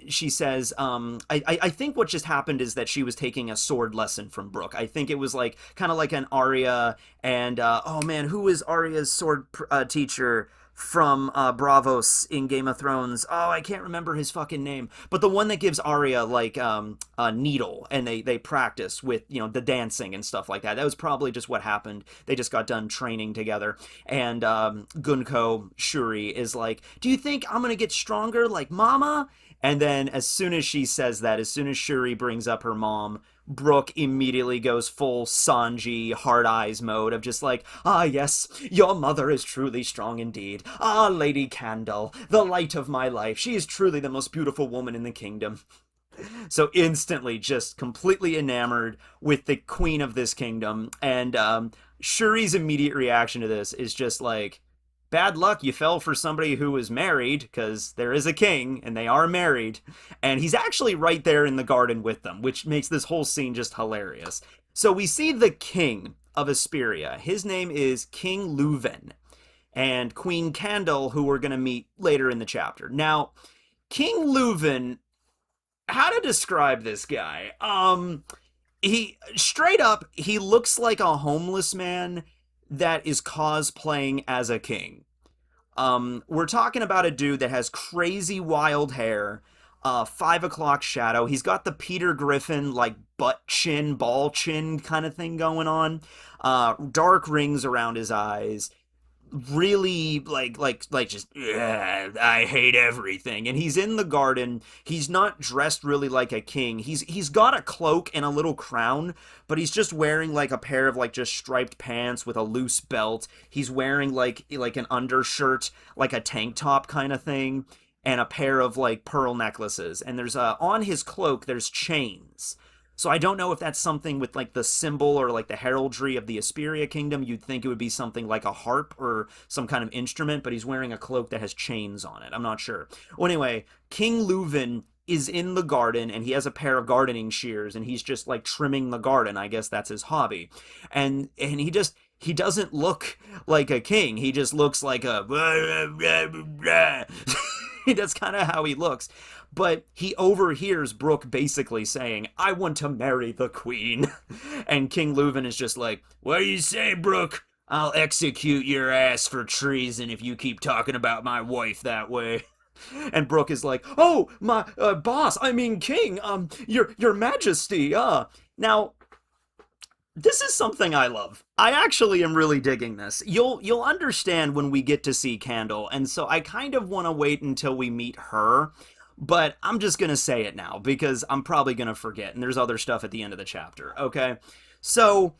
she says, I think what just happened is that she was taking a sword lesson from Brooke. I think it was like kind of like an Arya and, oh man, who is Arya's sword teacher from Bravos in Game of Thrones? Oh, I can't remember his fucking name. But the one that gives Arya like a needle, and they practice with, you know, the dancing and stuff like that. That was probably just what happened. They just got done training together. And Gunko Shuri is like, "Do you think I'm gonna get stronger like Mama?" And then as soon as she says that, as soon as Shuri brings up her mom, Brooke immediately goes full Sanji hard eyes mode of just like, "Ah yes, your mother is truly strong indeed. Ah, Lady Candle, the light of my life. She is truly the most beautiful woman in the kingdom." So instantly just completely enamored with the queen of this kingdom. And Shuri's immediate reaction to this is just like, bad luck, you fell for somebody who was married, because there is a king and they are married. And he's actually right there in the garden with them, which makes this whole scene just hilarious. So we see the king of Asperia. His name is King Leuven, and Queen Candle, who we're going to meet later in the chapter. Now, King Leuven, how to describe this guy? He straight up, he looks like a homeless man that is cosplaying as a king. We're talking about a dude that has crazy wild hair, 5 o'clock shadow. He's got the Peter Griffin, like, butt chin, ball chin kind of thing going on. Dark rings around his eyes. Really like just, "Yeah, I hate everything." And he's in the garden. He's not dressed really like a king. He's got a cloak and a little crown, but he's just wearing like a pair of like just striped pants with a loose belt. He's wearing like an undershirt, like a tank top kind of thing, and a pair of like pearl necklaces. And there's on his cloak there's chains. So I don't know if that's something with like the symbol or like the heraldry of the Asperia kingdom. You'd think it would be something like a harp or some kind of instrument, but he's wearing a cloak that has chains on it. I'm not sure. Well, anyway, King Leuven is in the garden, and he has a pair of gardening shears, and he's just like trimming the garden. I guess that's his hobby. And he just, he doesn't look like a king. He just looks like a that's kind of how he looks. But he overhears Brook basically saying, I want to marry the queen. And King Leuven is just like, what do you say, Brook? I'll execute your ass for treason if you keep talking about my wife that way. And Brook is like, oh, my boss, I mean king, your majesty, Now, this is something I love. I actually am really digging this. You'll understand when we get to see Candle, and so I kind of want to wait until we meet her, but I'm just gonna say it now because I'm probably gonna forget, and there's other stuff at the end of the chapter, okay? So,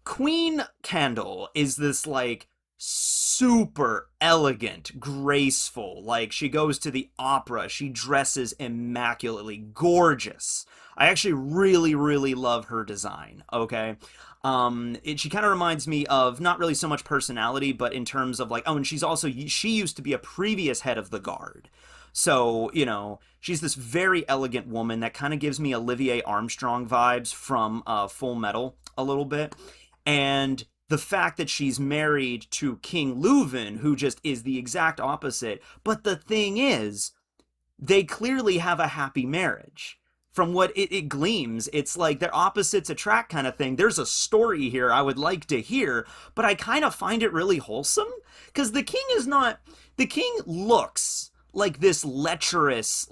Queen Candle is this, like, super elegant, graceful, like, she goes to the opera, she dresses immaculately, gorgeous. I actually really, really love her design, okay? She kind of reminds me of, not really so much personality, but in terms of, like, oh, and she used to be a previous head of the guard. So, she's this very elegant woman that kind of gives me Olivier Armstrong vibes from Full Metal a little bit. And the fact that she's married to King Leuven, who just is the exact opposite. But the thing is, they clearly have a happy marriage. From what it gleams, it's like their opposites attract kind of thing. There's a story here I would like to hear, but I kind of find it really wholesome. Because the king looks like this lecherous,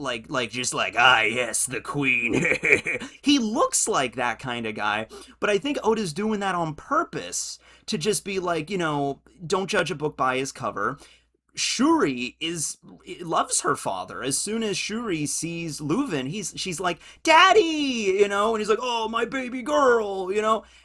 just like, ah, yes, the queen. He looks like that kind of guy, but I think Oda's doing that on purpose to just be like, don't judge a book by his cover. Shuri loves her father. As soon as Shuri sees Leuven, she's like, Daddy, and he's like, oh, my baby girl,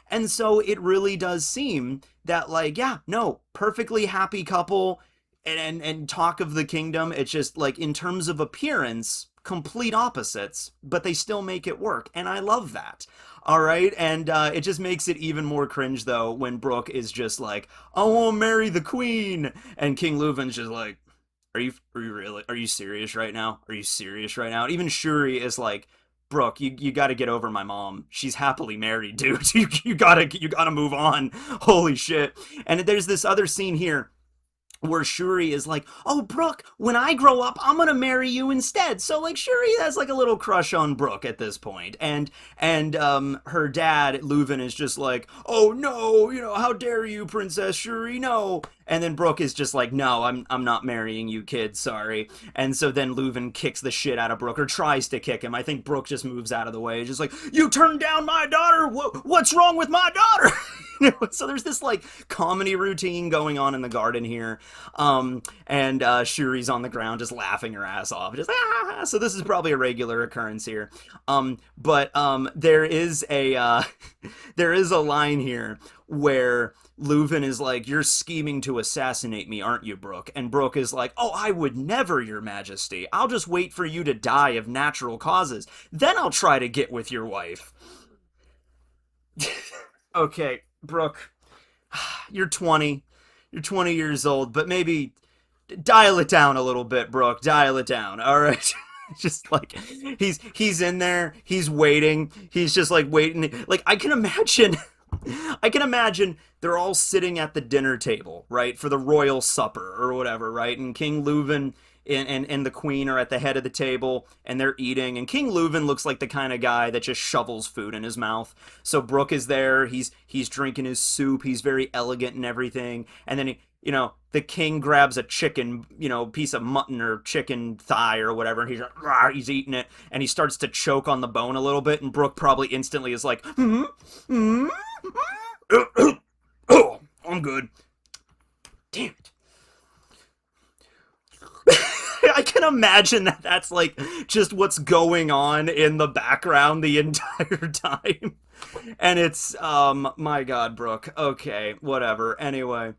and so it really does seem that, like, yeah, no, perfectly happy couple. And talk of the kingdom, it's just like, in terms of appearance, complete opposites, but they still make it work, and I love that. All right, and it just makes it even more cringe though when Brook is just like, I want to marry the queen, and King Leuven's just like, are you really? Are you serious right now? Are you serious right now? And even Shuri is like, Brook, you got to get over my mom. She's happily married, dude. You gotta move on. Holy shit! And there's this other scene here where Shuri is like, oh, Brook, when I grow up, I'm gonna marry you instead. So, like, Shuri has, like, a little crush on Brook at this point. And her dad, Leuven, is just like, oh, no, how dare you, Princess Shuri, no. And then Brook is just like, no, I'm not marrying you, kid, sorry. And so then Leuven kicks the shit out of Brook, or tries to kick him. I think Brook just moves out of the way, just like, you turned down my daughter? What's wrong with my daughter? So there's this, like, comedy routine going on in the garden here. And Shuri's on the ground just laughing her ass off. Just, ah! So this is probably a regular occurrence here. But there is a line here where Leuven is like, you're scheming to assassinate me, aren't you, Brook? And Brook is like, oh, I would never, your majesty. I'll just wait for you to die of natural causes. Then I'll try to get with your wife. Okay, Brook, you're 20. You're 20 years old, but maybe dial it down a little bit, Brook. Dial it down, all right? Just like, he's in there, he's waiting, he's just like waiting. Like, I can imagine they're all sitting at the dinner table, right, for the royal supper or whatever, right? And King Leuven and the queen are at the head of the table, and they're eating, and King Leuven looks like the kind of guy that just shovels food in his mouth. So Brook is there, he's drinking his soup, he's very elegant and everything, and then the king grabs a chicken, piece of mutton or chicken thigh or whatever, and he's eating it, and he starts to choke on the bone a little bit, and Brook probably instantly is like, oh, I'm good. Damn it. I can imagine that's like just what's going on in the background the entire time. And it's, my God, Brook. Okay, whatever. Anyway.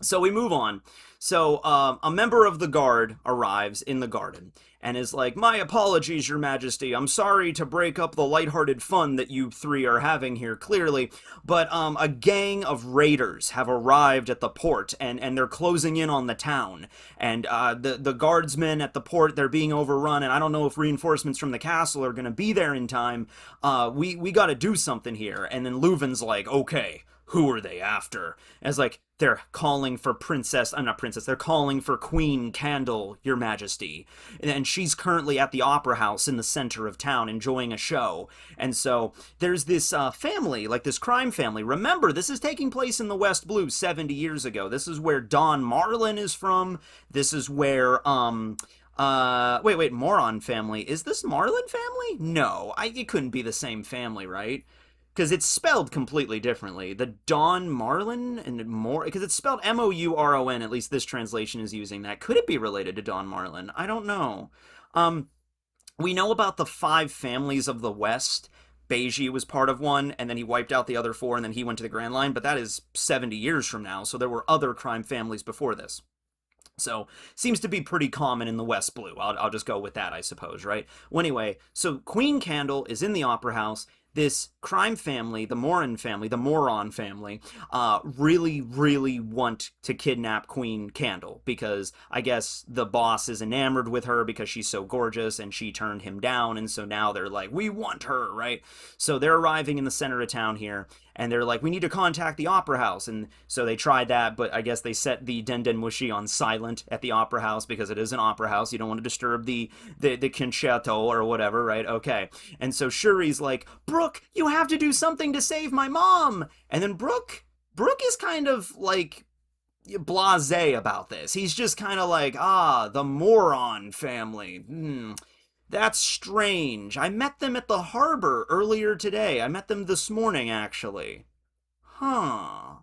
So we move on. So a member of the guard arrives in the garden and is like, my apologies, your majesty. I'm sorry to break up the lighthearted fun that you three are having here, clearly. But a gang of raiders have arrived at the port, and they're closing in on the town. And the guardsmen at the port, they're being overrun, and I don't know if reinforcements from the castle are going to be there in time. We got to do something here. And then Leuven's like, okay, who are they after? As like, they're calling for princess, I'm not princess, they're calling for Queen Candle, your majesty. And she's currently at the opera house in the center of town enjoying a show. And so there's this family, like this crime family. Remember, this is taking place in the West Blue 70 years ago. This is where Don Marlin is from. This is where, wait, Moron family. Is this Marlin family? No, it couldn't be the same family, right? Because it's spelled completely differently. The Don Marlin and more, because it's spelled Mouron. At least this translation is using that. Could it be related to Don Marlin? I don't know. We know about the 5 families of the West. Beiji was part of one, and then he wiped out the other 4, and then he went to the Grand Line. But that is 70 years from now, so there were other crime families before this. So, seems to be pretty common in the West Blue. I'll just go with that, I suppose, right? Well, anyway, so Queen Candle is in the opera house. This crime family, the Moron family, really, really want to kidnap Queen Candle because I guess the boss is enamored with her because she's so gorgeous and she turned him down. And so now they're like, we want her, right? So they're arriving in the center of town here and they're like, we need to contact the opera house. And so they tried that, but I guess they set the Den Den Mushi on silent at the opera house because it is an opera house. You don't want to disturb the concerto or whatever, right? Okay. And so Shuri's like, Brook, you have to do something to save my mom. And then Brook is kind of like blasé about this. He's just kind of like, the Moron family. That's strange. I met them at the harbor earlier today. I met them this morning, actually. Huh.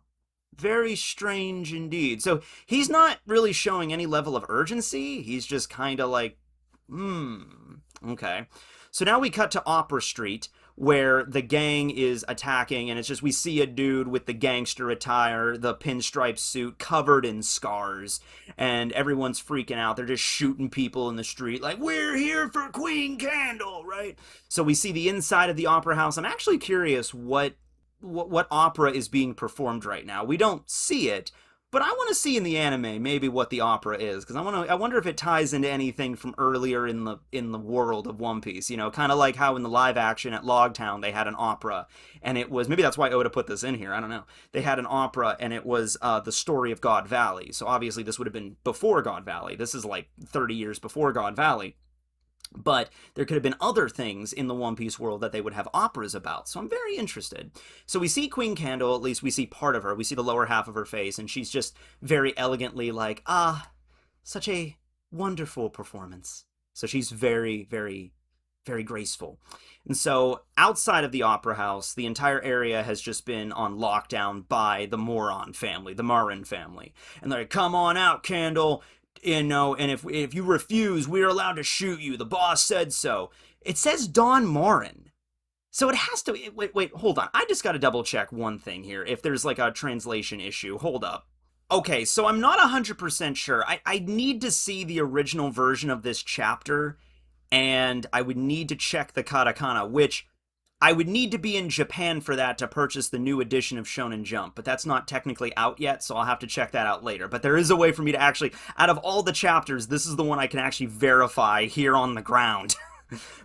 Very strange indeed. So he's not really showing any level of urgency. He's just kind of like, okay. So now we cut to Opera Street, where the gang is attacking, and it's just, we see a dude with the gangster attire, the pinstripe suit, covered in scars, and everyone's freaking out. They're just shooting people in the street, like, we're here for Queen Candle, right? So we see the inside of the opera house. I'm actually curious what opera is being performed right now. We don't see it, but I want to see in the anime maybe what the opera is, because I wonder if it ties into anything from earlier in the world of One Piece. You know, kind of like how in the live action at Logtown they had an opera, and it was, maybe that's why Oda put this in here. I don't know. They had an opera, and it was the story of God Valley. So obviously this would have been before God Valley. This is like 30 years before God Valley. But there could have been other things in the One Piece world that they would have operas about. So I'm very interested. So we see Queen Candle, at least we see part of her. We see the lower half of her face, and she's just very elegantly like, such a wonderful performance. So she's very, very, very graceful. And so outside of the opera house, the entire area has just been on lockdown by the Moron family, the Marin family. And they're like, come on out, Candle. You know, and if you refuse, we're allowed to shoot you. The boss said so. It says Don Marlin. So it has to... Wait, hold on. I just got to double check one thing here. If there's like a translation issue. Hold up. Okay, so I'm not 100% sure. I need to see the original version of this chapter, and I would need to check the katakana, which... I would need to be in Japan for that to purchase the new edition of Shonen Jump, but that's not technically out yet, so I'll have to check that out later. But there is a way for me to actually, out of all the chapters, this is the one I can actually verify here on the ground.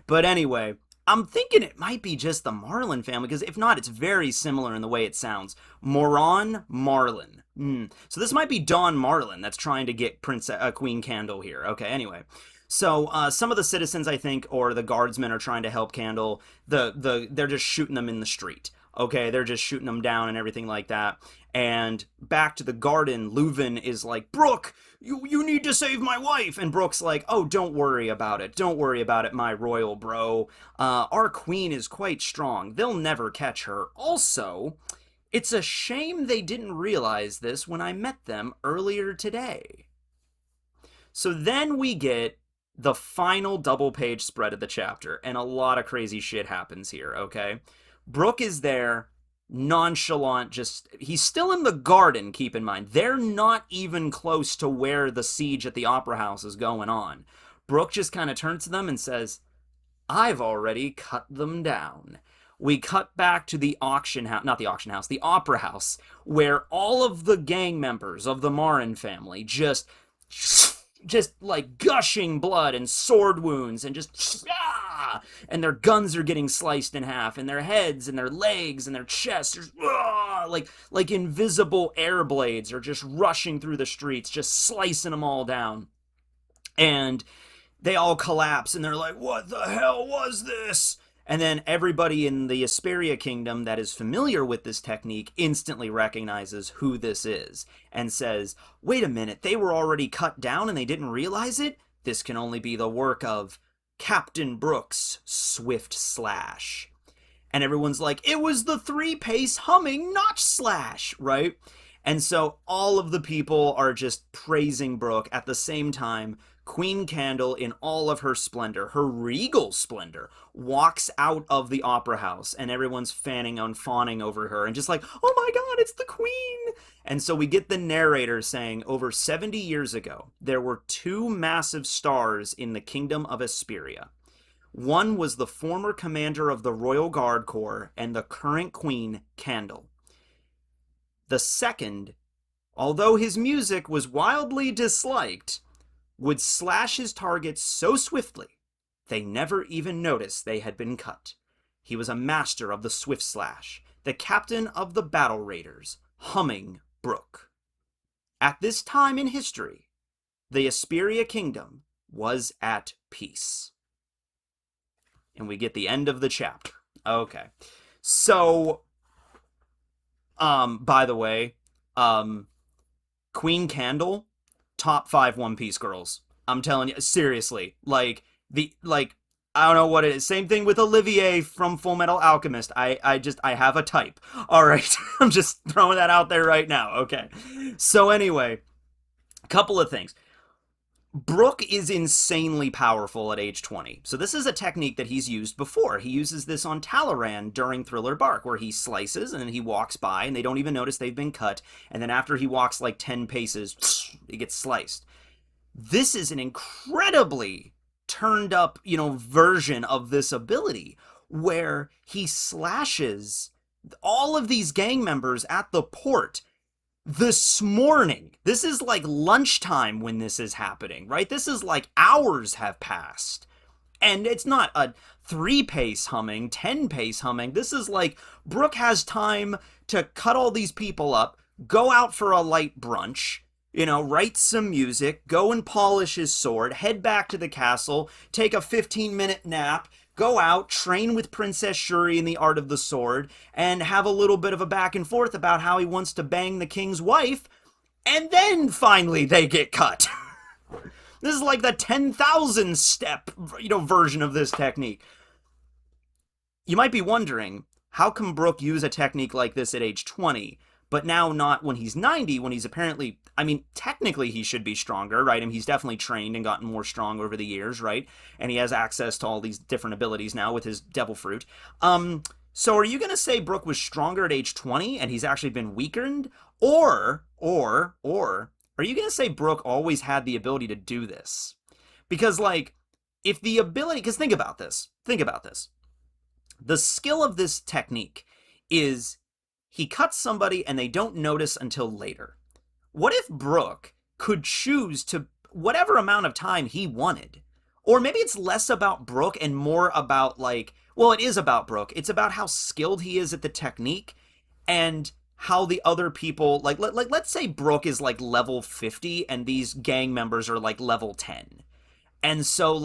But anyway, I'm thinking it might be just the Marlin family, because if not, it's very similar in the way it sounds. Moron, Marlin. So this might be Don Marlin that's trying to get Queen Candle here. Okay, anyway. So some of the citizens, I think, or the guardsmen are trying to help Candle. They're just shooting them in the street. Okay, they're just shooting them down and everything like that. And back to the garden, Leuven is like, Brook, you need to save my wife. And Brook's like, oh, don't worry about it. Don't worry about it, my royal bro. Our queen is quite strong. They'll never catch her. Also, it's a shame they didn't realize this when I met them earlier today. So then we get the final double-page spread of the chapter, and a lot of crazy shit happens here, okay? Brook is there, nonchalant, he's still in the garden, keep in mind. They're not even close to where the siege at the Opera House is going on. Brook just kind of turns to them and says, I've already cut them down. We cut back to the auction house, not the auction house, the Opera House, where all of the gang members of the Marin family just like gushing blood and sword wounds and and their guns are getting sliced in half and their heads and their legs and their chests are like invisible air blades are just rushing through the streets, just slicing them all down. And they all collapse and they're like, what the hell was this? And then everybody in the Asperia kingdom that is familiar with this technique instantly recognizes who this is and says, wait a minute, they were already cut down and they didn't realize it? This can only be the work of Captain Brook's swift slash. And everyone's like, it was the 3-pace humming notch slash, right? And so all of the people are just praising Brook. At the same time, Queen Candle, in all of her splendor, her regal splendor, walks out of the opera house, and everyone's fanning and fawning over her and just like, oh my god, it's the queen! And so we get the narrator saying, over 70 years ago, there were 2 massive stars in the kingdom of Asperia. One was the former commander of the Royal Guard Corps and the current queen, Candle. The second, although his music was wildly disliked, would slash his targets so swiftly, they never even noticed they had been cut. He was a master of the swift slash, the captain of the battle raiders, humming Brook. At this time in history, the Asperia kingdom was at peace. And we get the end of the chapter. Okay. So, by the way, Queen Candle, top 5 One Piece girls. I'm telling you, seriously. I don't know what it is. Same thing with Olivier from Full Metal Alchemist. I have a type. All right. I'm just throwing that out there right now. Okay. So anyway, a couple of things. Brook is insanely powerful at age 20. So this is a technique that he's used before. He uses this on Talaran during Thriller Bark, where he slices and then he walks by and they don't even notice they've been cut. And then after he walks like 10 paces, it gets sliced. This is an incredibly turned up, version of this ability where he slashes all of these gang members at the port this morning. This is like lunchtime when this is happening, right? This is like hours have passed. And it's not a 3-pace humming, 10-pace humming. This is like Brook has time to cut all these people up, go out for a light brunch, write some music, go and polish his sword, head back to the castle, take a 15-minute nap, go out, train with Princess Shuri in the art of the sword, and have a little bit of a back and forth about how he wants to bang the king's wife, and then finally they get cut. This is like the 10,000 step, version of this technique. You might be wondering, how can Brook use a technique like this at age 20, but now not when he's 90, when he's apparently, technically he should be stronger, right? He's definitely trained and gotten more strong over the years, right? And he has access to all these different abilities now with his devil fruit. So are you going to say Brook was stronger at age 20 and he's actually been weakened? Or are you going to say Brook always had the ability to do this? Because, if the ability, because think about this. The skill of this technique is he cuts somebody and they don't notice until later. What if Brook could choose to whatever amount of time he wanted? Or maybe it's less about Brook and more about it is about Brook. It's about how skilled he is at the technique and how the other people, let's say Brook is level 50 and these gang members are level 10. And so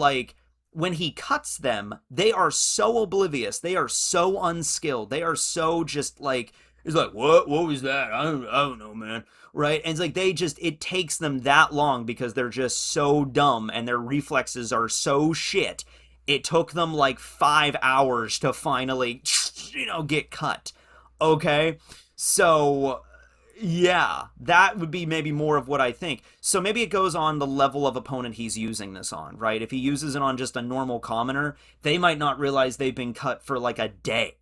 when he cuts them, they are so oblivious. They are so unskilled. They are so just it's what was that? I don't know, man. Right? And it's it takes them that long because they're just so dumb and their reflexes are so shit. It took them 5 hours to finally, get cut. Okay? So, yeah, that would be maybe more of what I think. So maybe it goes on the level of opponent he's using this on, right? If he uses it on just a normal commoner, they might not realize they've been cut for a day.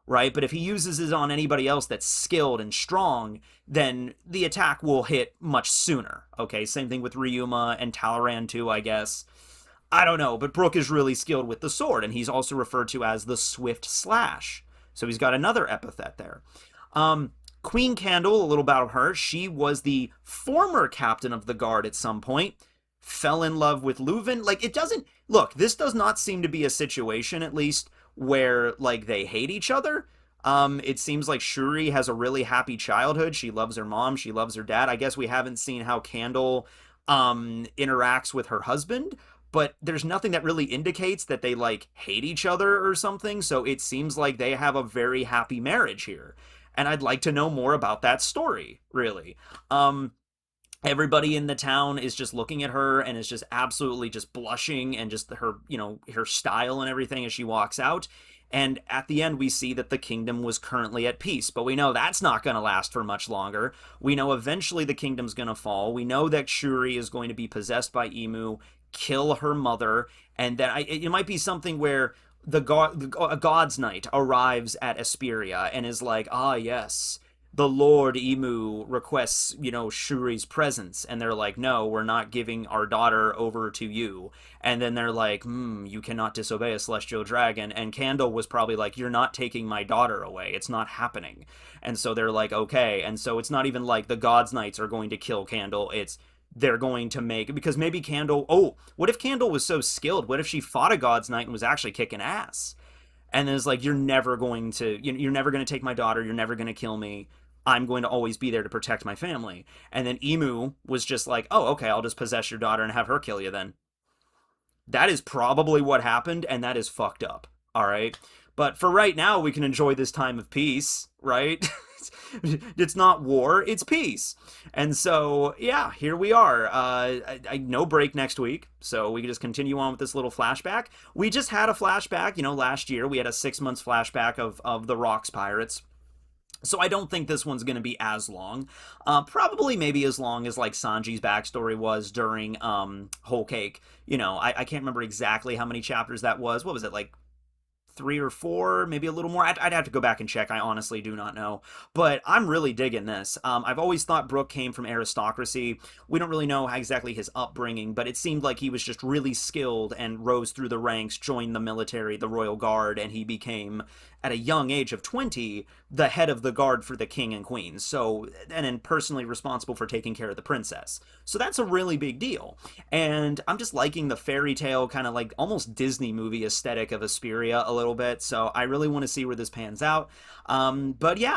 Right? But if he uses it on anybody else that's skilled and strong, then the attack will hit much sooner. Okay, same thing with Ryuma and Talaran too, I guess. I don't know, but Brook is really skilled with the sword, and he's also referred to as the Swift Slash. So he's got another epithet there. Queen Candle, a little about her, she was the former captain of the guard at some point, fell in love with Leuven. This does not seem to be a situation, at least, where they hate each other. It seems like Shuri has a really happy childhood. She loves her mom. She loves her dad. I guess we haven't seen how Candle interacts with her husband, but there's nothing that really indicates that they like hate each other or something. So it seems like they have a very happy marriage here. And I'd like to know more about that story, really. Everybody in the town is just looking at her and is just absolutely just blushing, and just her, her style and everything as she walks out. And at the end, we see that the kingdom was currently at peace, but we know that's not going to last for much longer. We know eventually the kingdom's going to fall. We know that Shuri is going to be possessed by Emu, kill her mother, and that it might be something where a god's knight arrives at Asperia and is like, ah, yes, the Lord Emu requests, Shuri's presence. And they're like, no, we're not giving our daughter over to you. And then they're like, you cannot disobey a celestial dragon. And Candle was probably like, you're not taking my daughter away. It's not happening. And so they're like, okay. And so it's not even like the God's Knights are going to kill Candle. It's they're going to make, because maybe Candle, oh, what if Candle was so skilled? What if she fought a God's Knight and was actually kicking ass? And then it's like, you're never going to, you're never going to take my daughter. You're never going to kill me. I'm going to always be there to protect my family. And then Emu was just like, oh, okay, I'll just possess your daughter and have her kill you then. That is probably what happened, and that is fucked up. All right. But for right now, we can enjoy this time of peace, right? It's not war, it's peace. And so, yeah, here we are. No break next week, so we can just continue on with this little flashback. We just had a flashback, last year. We had a 6 months flashback of the Rocks Pirates. So I don't think this one's going to be as long. Probably maybe as long as like Sanji's backstory was during Whole Cake. I can't remember exactly how many chapters that was. What was it, like 3 or 4, maybe a little more? I'd have to go back and check. I honestly do not know. But I'm really digging this. I've always thought Brook came from aristocracy. We don't really know exactly his upbringing, but it seemed like he was just really skilled and rose through the ranks, joined the military, the Royal Guard, and he became, at a young age of 20, the head of the guard for the king and queen. So, and then personally responsible for taking care of the princess. So that's a really big deal. And I'm just liking the fairy tale, kind of like almost Disney movie aesthetic of Asperia a little bit. So I really want to see where this pans out. But yeah,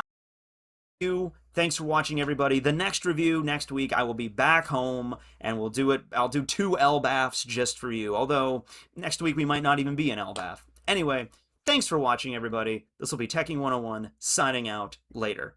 thanks for watching, everybody. The next review next week, I will be back home and we'll do it. I'll do 2 Elbaths just for you. Although next week we might not even be in Elbath. Anyway, thanks for watching, everybody. This will be Teching 101 signing out later.